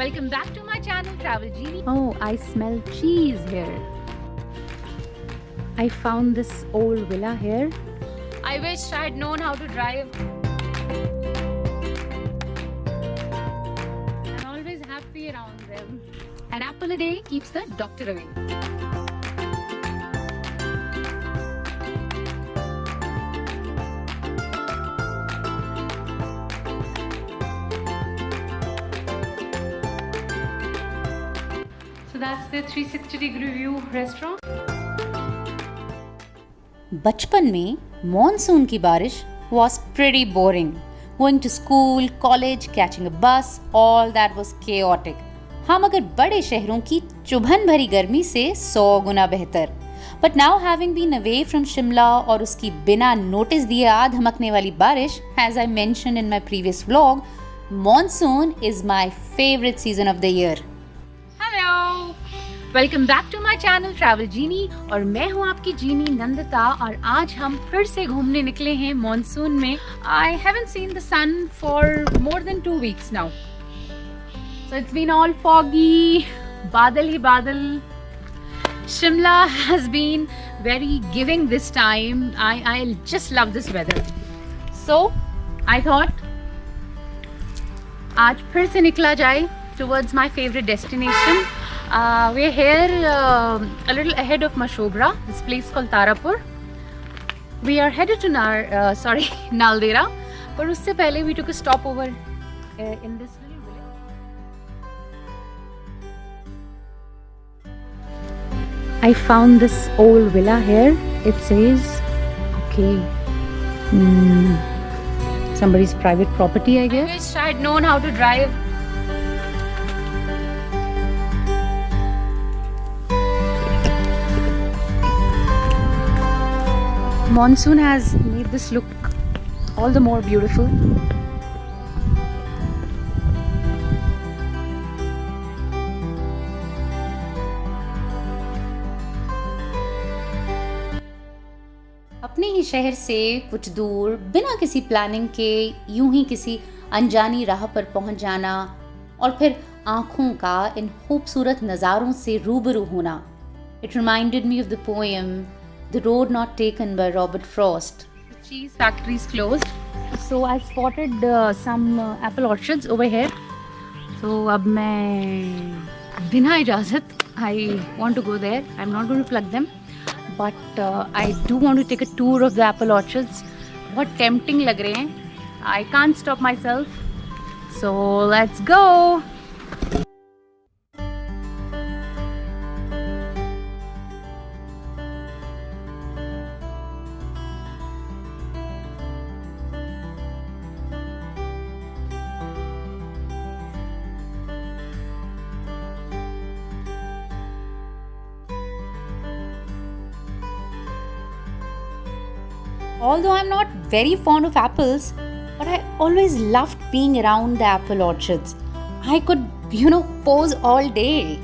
Welcome back to my channel Travel Genie. Oh, I smell cheese here. I found this old villa here. I wish I had known how to drive. I'm always happy around them. An apple a day keeps the doctor away. So that's the 360-degree view restaurant. बचपन में monsoon की बारिश was pretty boring. Going to school, college, catching a bus, all that was chaotic. हाँ, मगर बड़े शहरों की चुभन भरी गर्मी से 100 गुना बेहतर. But now having been away from Shimla और उसकी बिना नोटिस दिए आ धमकने वाली बारिश, as I mentioned in my previous vlog, monsoon is my favorite season of the year. Hello! Welcome back to my channel travel genie और मैं हूँ आपकी जीनी नंदिता और आज हम फिर से घूमने निकले हैं मॉनसून में. I haven't seen the sun for more than 2 weeks now. So it's been all foggy, बादल ही बादल. Shimla has been very giving this time. I just love this weather. So I thought आज फिर से निकला जाए towards my favourite destination. We're here a little ahead of Mashobra, this place called Tarapur. We are headed to Naldera, but उससे पहले we took a stop over in this little village. I found this old villa here. It says, okay, somebody's private property, I guess. I wish I had known how to drive. Monsoon has made this look all the more beautiful. अपने ही शहर से कुछ दूर बिना किसी planning के यूं ही किसी अनजानी राह पर पहुंच जाना और फिर आंखों का इन खूबसूरत नज़ारों से रूबरू होना. It reminded me of the poem The Road Not Taken by Robert Frost. The cheese factory is closed, so I spotted some apple orchards over here. So अब मैं बिना इजाज़त I want to go there. I'm not going to plug them, but I do want to take a tour of the apple orchards. बहुत tempting लग रहे हैं. I can't stop myself. So let's go. Although I'm not very fond of apples, but I always loved being around the apple orchards. I could, pose all day.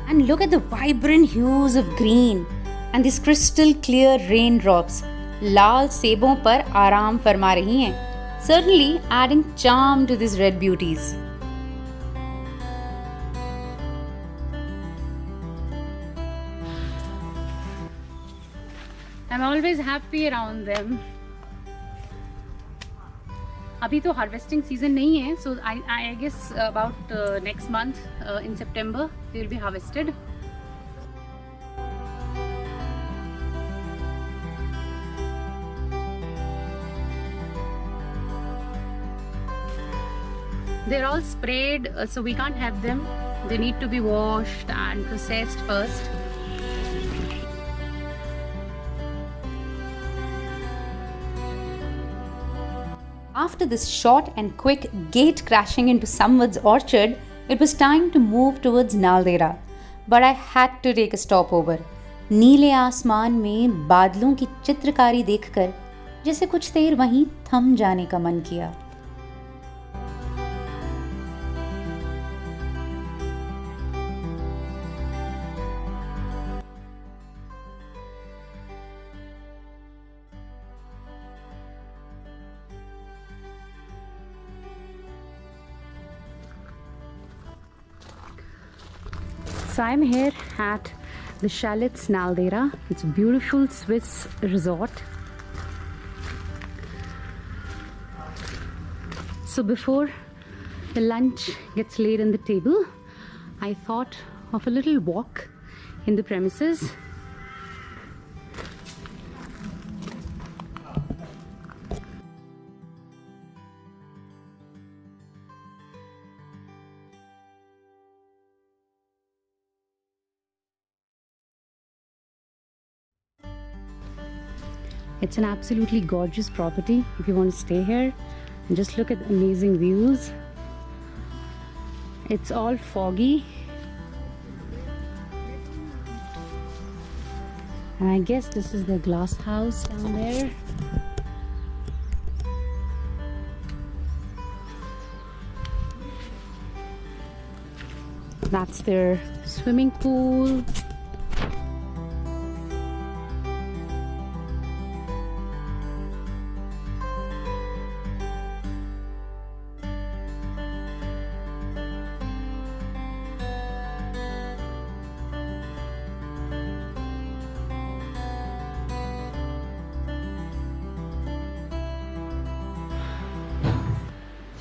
And look at the vibrant hues of green and these crystal clear raindrops. लाल सेबों पर आराम फरमा रही हैं. Certainly adding charm to these red beauties. I'm always happy around them. अभी तो harvesting season नहीं है, so I guess about next month in September they will be harvested. They're all sprayed, so we can't have them. They need to be washed and processed first. After this short and quick gate crashing into someone's orchard, it was time to move towards Naldera. But I had to take a stopover. नीले आसमान में बादलों की चित्रकारी देखकर जैसे कुछ देर वहीं थम जाने का मन किया. So I'm here at the Chalets Naldera. It's a beautiful Swiss resort. So before the lunch gets laid on the table, I thought of a little walk in the premises. It's an absolutely gorgeous property if you want to stay here and just look at the amazing views. It's all foggy, and I guess this is the glass house down there. That's their swimming pool.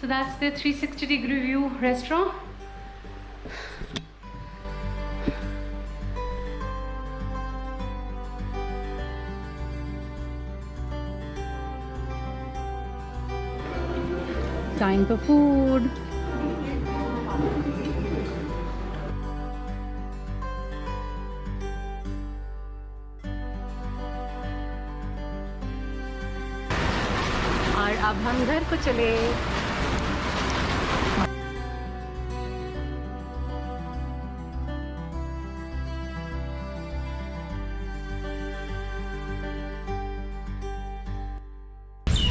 So that's the 360-degree view restaurant. Time for food. और अब हम घर को चले।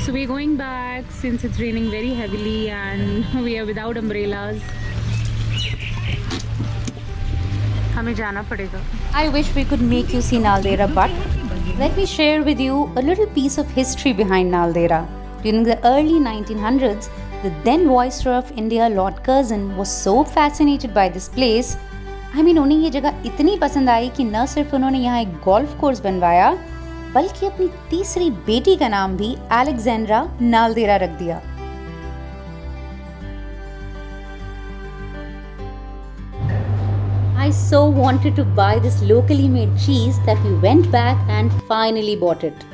So we're going back since it's raining very heavily and we are without umbrellas. हमें जाना पड़ेगा. I wish we could make you see Naldera, but let me share with you a little piece of history behind Naldera. During the early 1900s, the then Viceroy of India, Lord Curzon, was so fascinated by this place. I mean, उन्हें ये जगह इतनी पसंद आई कि न सिर्फ उन्होंने यहाँ एक गोल्फ कोर्स बनवाया, बल्कि अपनी तीसरी बेटी का नाम भी अलेक्जेंड्रा नालदेरा रख दिया. I so wanted to buy this locally made cheese that we went back and finally bought it.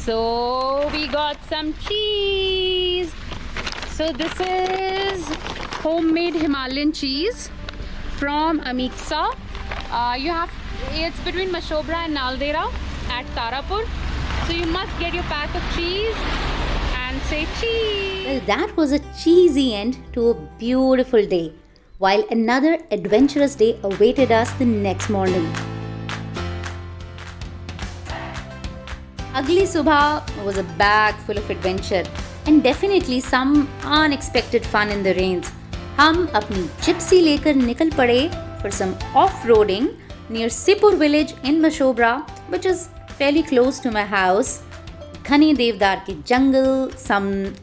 So we got some cheese. So this is homemade Himalayan cheese from Amiksa. It's between Mashobra and Naldera at Tarapur. So you must get your pack of cheese and say cheese. Well, that was a cheesy end to a beautiful day, while another adventurous day awaited us the next morning. Agli Subha was a bag full of adventure and definitely some unexpected fun in the rains. हम अपनी gypsy लेकर निकल पड़े for some off-roading near Sipur village in Mashobra, which is fairly close to my house. घने देवदार के jungle, some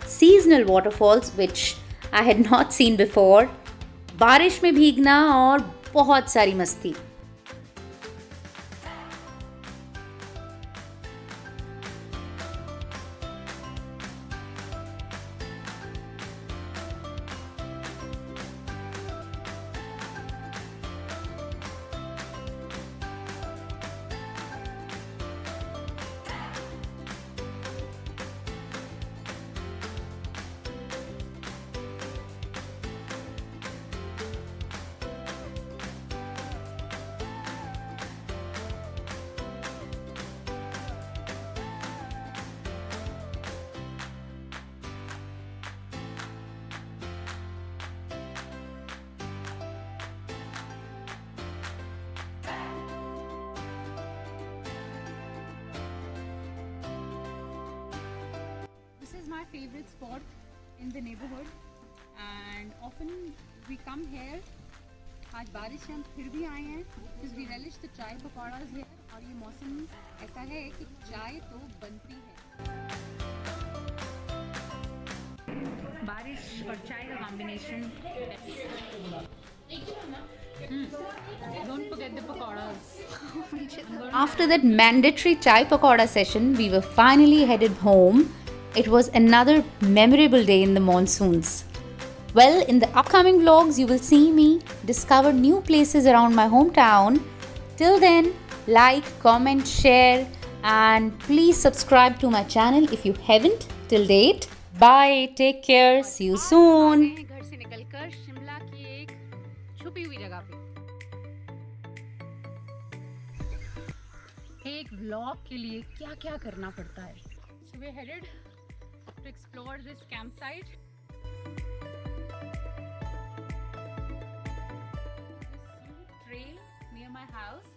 seasonal waterfalls which I had not seen before, बारिश में भीगना और बहुत सारी मस्ती. is my favorite spot in the neighborhood and often we come here. आज बारिश से हम फिर भी आए हैं because we relish reached the chai pakoras here और ये मौसम ऐसा है कि चाय तो बनती है। बारिश और चाय का combination. Don't forget the pakoras. After that mandatory chai pakoda session, we were finally headed home. It was another memorable day in the monsoons. Well, in the upcoming vlogs, you will see me discover new places around my hometown. Till then, like, comment, share, and please subscribe to my channel if you haven't till date. Bye, take care, see you soon. घर से निकलकर शिमला की एक छुपी हुई जगह पे एक व्लॉग के लिए क्या क्या करना पड़ता है। So we headed to explore this campsite. This trail near my house.